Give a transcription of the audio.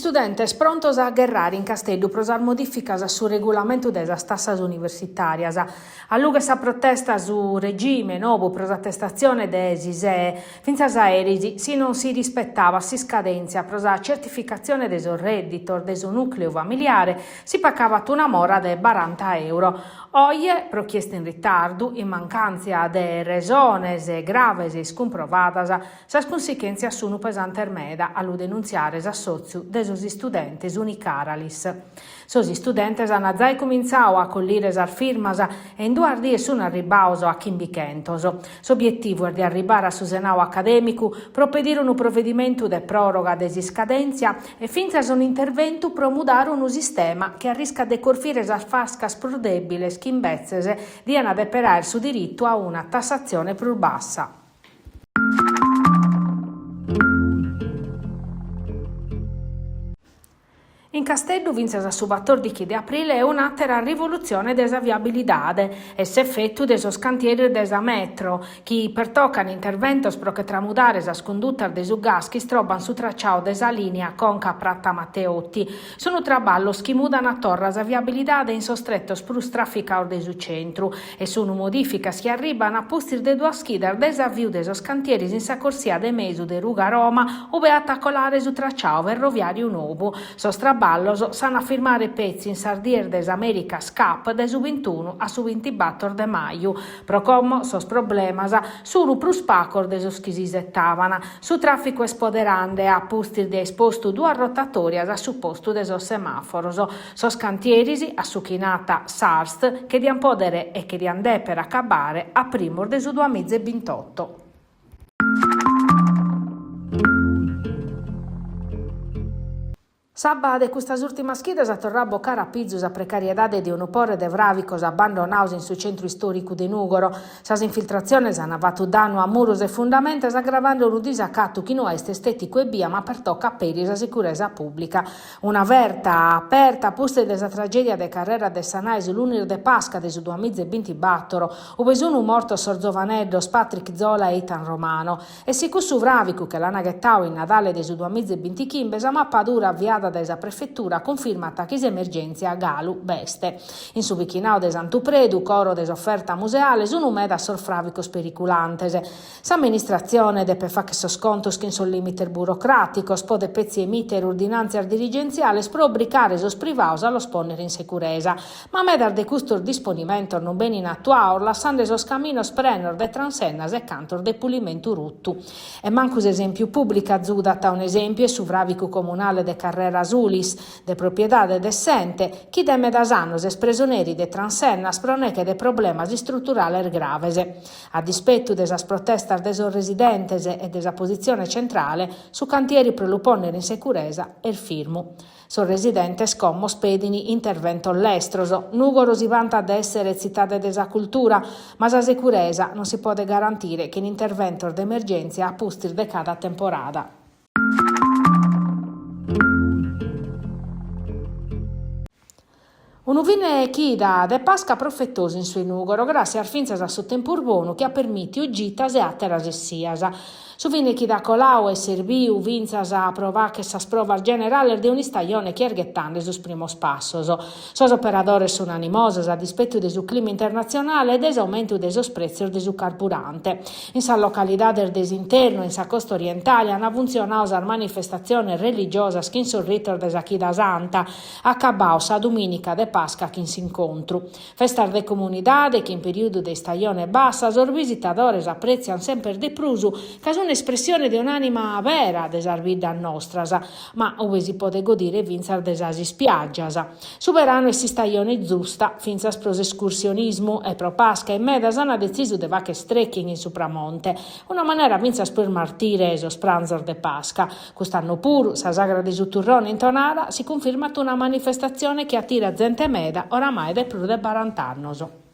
studentes prontos a agguerrare in Casteddu prosar modificas su regolamento desa tassas universitarias. A luga sa protesta su regime novo pros attestazione desis finzas aerisi si non si rispettava si scadenzia pros a certificazione deso reddito deso nucleo familiare si pacava una mora de 40 euro. Oie, prochieste in ritardo, in mancanza de resones graves e scomprovadas, sas conseguenze sono pesante ermeda allo denunziare a sozio desos studentes unicaralis. Sos studentes hanno già cominciato a collire sar firmas e in 2 die sono arribato a Chimbichentos. S'obiettivo è di arrivare a Susenao accademico, propedire un provvedimento de proroga desi scadenzia e finza un intervento promudare un sistema che arrisca de corfire sar fascas pro debile schimbezzese di adeperare su diritto a una tassazione più bassa. In Casteddu vinse su 14 di aprile è un'altra rivoluzione desa viabilidade e s'effettu desos cantieri desa metro, chi pertoccano interventos pro che tramudare sa scondutta desu gas chi stroban su tracciao desa linea Conca Pratta Matteotti. Sono traballos chi mudano a torra sa viabilidade in sostrettos prus trafficaur desu centru e sono modificas chi arribano a postir de 2 schider desa viu desos cantieri in sa corsia de mesu de Ruga Roma ove attacolare su tracciao ferroviario nuovo. Sanno a firmare pezzi in Sardier des Americas Cup de su 21 a su 20 battor de maio. Pro como sos problemas suru prus pacor de sos chi si settavano. Su traffico espoderande a pustir de espostu 2 rotatorias a su postu de sos semaforos. Sos cantierisi a su chinata SARST che di podere e che di andè per accabare a primor de su 2028. Sabba de questa ultima schidas a torrà a boccare a pizzus a precariedade di un porre de vravicos abbandonaus in su centro storico de Nugoro. Sas infiltrazioni hanno avuto danno a muros e fondamentes aggravando un disacatto chi non est estetico e via ma per tocca peri la sicurezza pubblica. Una verta aperta poste desa tragedia de carrera de Sanai sull'unir de Pasca de su 2020 battoro, ove sono morto Sorzovaneddos, Patrick Zola e Itan Romano. E si su vravico che l'hanno gettato in Natale de su 2020 chimbes a mappa dura avviata desa prefettura conferma attacchi emergenza a Galu Beste. In su vichinao de Santupredu, coro des offerta museale, sono meda sorfravicos periculantes. S'amministrazione de pe fa che scontos che in sol limiter burocraticos, po de pezzi emiter ordinanze dirigenziale pro obblicare sos privaus allo sponnere in sicurezza. Ma medar de custor disponimento non ben in attuaor, lassando sos caminos prenor de transennas e cantor de pulimento ruttu. E mancus esempio pubblica zudata un esempio e su vravico comunale de Carrera Sulis, de propriedade decente, chi de medasanos espresoneri de transennas proneche de problemas strutturales gravese. A dispetto desas protestas desos residentes e desa posizione centrale, su cantieri pro lo ponere in sicurezza e il firmu. Son residentes como spedini intervento all'estroso. Nugoro si vanta ad essere città de desa cultura, ma sa sicurezza non si può garantire che in intervento d'emergenza a pustir de cada temporada. Un'uvine chida de Pasca profettosa in sui Nugoro, grazie al finzas a sottempo urbano che ha permiti ugitas e atteras essias. Su vine chida colau e serviu vinzas a provare che sa sprova generale de un'istaglione che erghettande sus primos passos. Sos operadores sono animosos a dispetto de su clima internazionale e des aumento de sos prezzi de su carburante. In sa località del desinterno, in sa costa orientale, hanno funzionato a manifestazioni religiose che in sorritor de sa chida santa, accabau sa dominica de Pasca che in s'incontru. Festas de comunidade che in periodo de stagione bassa os visitadores apprezzano sempre de prusu che sono un'espressione di un'anima vera desar vida nostras, ma ove si può godere vinzar desasi spiaggias. Superano essi stagione giusta, finzas pros escursionismo e pro Pasca e medas hanno deciso de vache trekking in supramonte, una maniera vinzas per martire esos pranzor de Pasca. Quest'anno pur, sa sagra di Suturrone in Tonara, si conferma una manifestazione che attira gente meda oramai de più de 40 anni.